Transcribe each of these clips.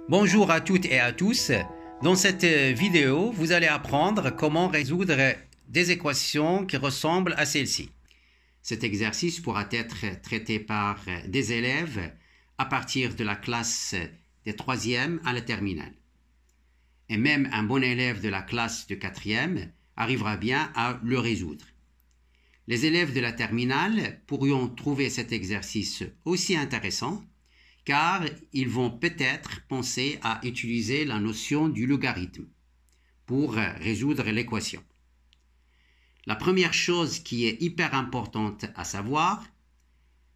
Bonjour à toutes et à tous. Dans cette vidéo, vous allez apprendre comment résoudre des équations qui ressemblent à celle-ci. Cet exercice pourra être traité par des élèves à partir de la classe des 3e à la terminale. Et même un bon élève de la classe de 4e arrivera bien à le résoudre. Les élèves de la terminale pourront trouver cet exercice aussi intéressant car ils vont peut-être penser à utiliser la notion du logarithme pour résoudre l'équation. La première chose qui est hyper importante à savoir,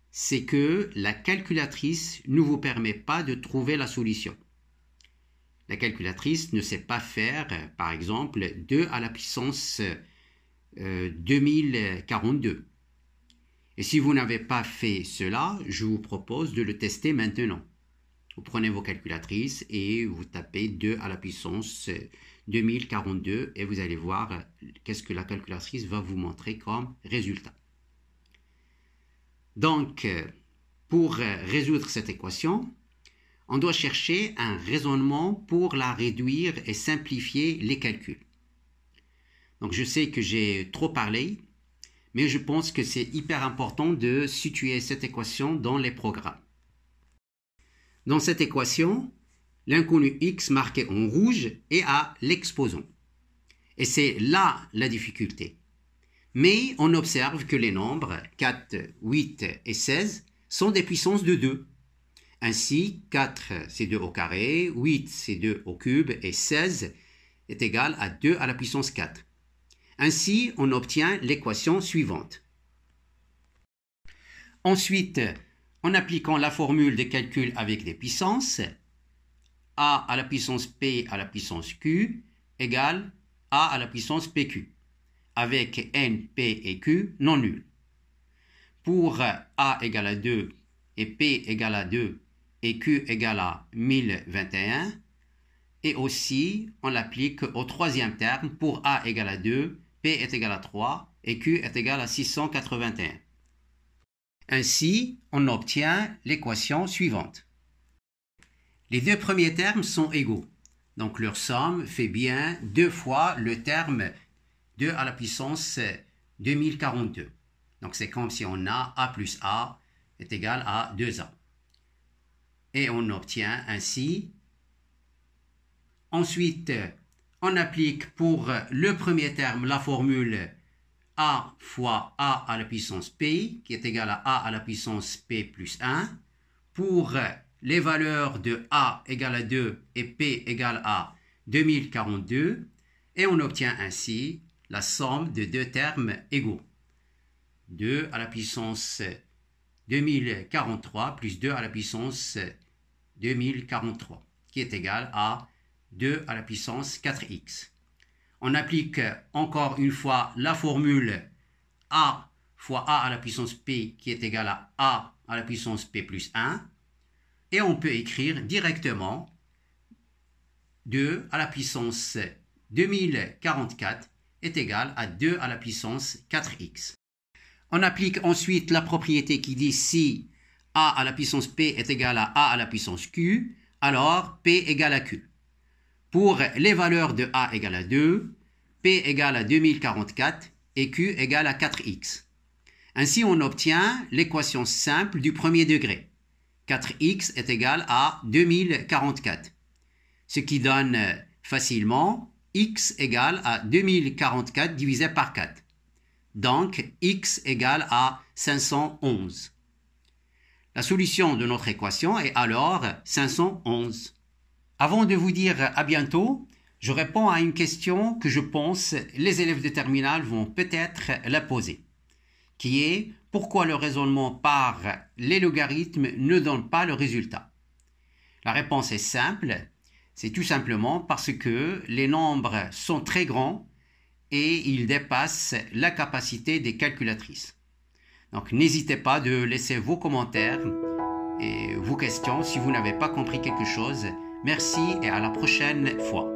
c'est que la calculatrice ne vous permet pas de trouver la solution. La calculatrice ne sait pas faire, par exemple, 2 à la puissance 2042. Et si vous n'avez pas fait cela, je vous propose de le tester maintenant. Vous prenez vos calculatrices et vous tapez 2 à la puissance 2042 et vous allez voir qu'est-ce que la calculatrice va vous montrer comme résultat. Donc, pour résoudre cette équation, on doit chercher un raisonnement pour la réduire et simplifier les calculs. Donc, je sais que j'ai trop parlé, mais je pense que c'est hyper important de situer cette équation dans les programmes. Dans cette équation, l'inconnu x marqué en rouge est à l'exposant. Et c'est là la difficulté. Mais on observe que les nombres 4, 8 et 16 sont des puissances de 2. Ainsi, 4 c'est 2 au carré, 8 c'est 2 au cube et 16 est égal à 2 à la puissance 4. Ainsi, on obtient l'équation suivante. Ensuite, en appliquant la formule de calcul avec des puissances, a à la puissance p à la puissance q égale a à la puissance pq, avec n, p et q non nuls. Pour a égale à 2 et p égale à 2 et q égale à 1021, et aussi on l'applique au troisième terme pour a égale à 2, P est égal à 3 et Q est égal à 681. Ainsi, on obtient l'équation suivante. Les deux premiers termes sont égaux, donc leur somme fait bien 2 fois le terme 2 à la puissance 2042. Donc c'est comme si on a A plus A est égal à 2A. Et on obtient ainsi. Ensuite, on applique pour le premier terme la formule a fois a à la puissance p, qui est égal à a à la puissance p plus 1. Pour les valeurs de a égale à 2 et p égale à 2042. Et on obtient ainsi la somme de deux termes égaux. 2 à la puissance 2043 plus 2 à la puissance 2043, qui est égal à 2 à la puissance 4x. On applique encore une fois la formule a fois a à la puissance p qui est égal à la puissance p plus 1. Et on peut écrire directement 2 à la puissance 2044 est égal à 2 à la puissance 4x. On applique ensuite la propriété qui dit si a à la puissance p est égal à la puissance q, alors p égale à q. Pour les valeurs de a égale à 2, p égale à 2044 et q égale à 4x. Ainsi, on obtient l'équation simple du premier degré. 4x est égal à 2044, ce qui donne facilement x égale à 2044 divisé par 4. Donc, x égale à 511. La solution de notre équation est alors 511. Avant de vous dire à bientôt, je réponds à une question que je pense les élèves de terminale vont peut-être la poser, qui est pourquoi le raisonnement par les logarithmes ne donne pas le résultat. La réponse est simple, c'est tout simplement parce que les nombres sont très grands et ils dépassent la capacité des calculatrices. Donc n'hésitez pas de laisser vos commentaires et vos questions si vous n'avez pas compris quelque chose. Merci et à la prochaine fois.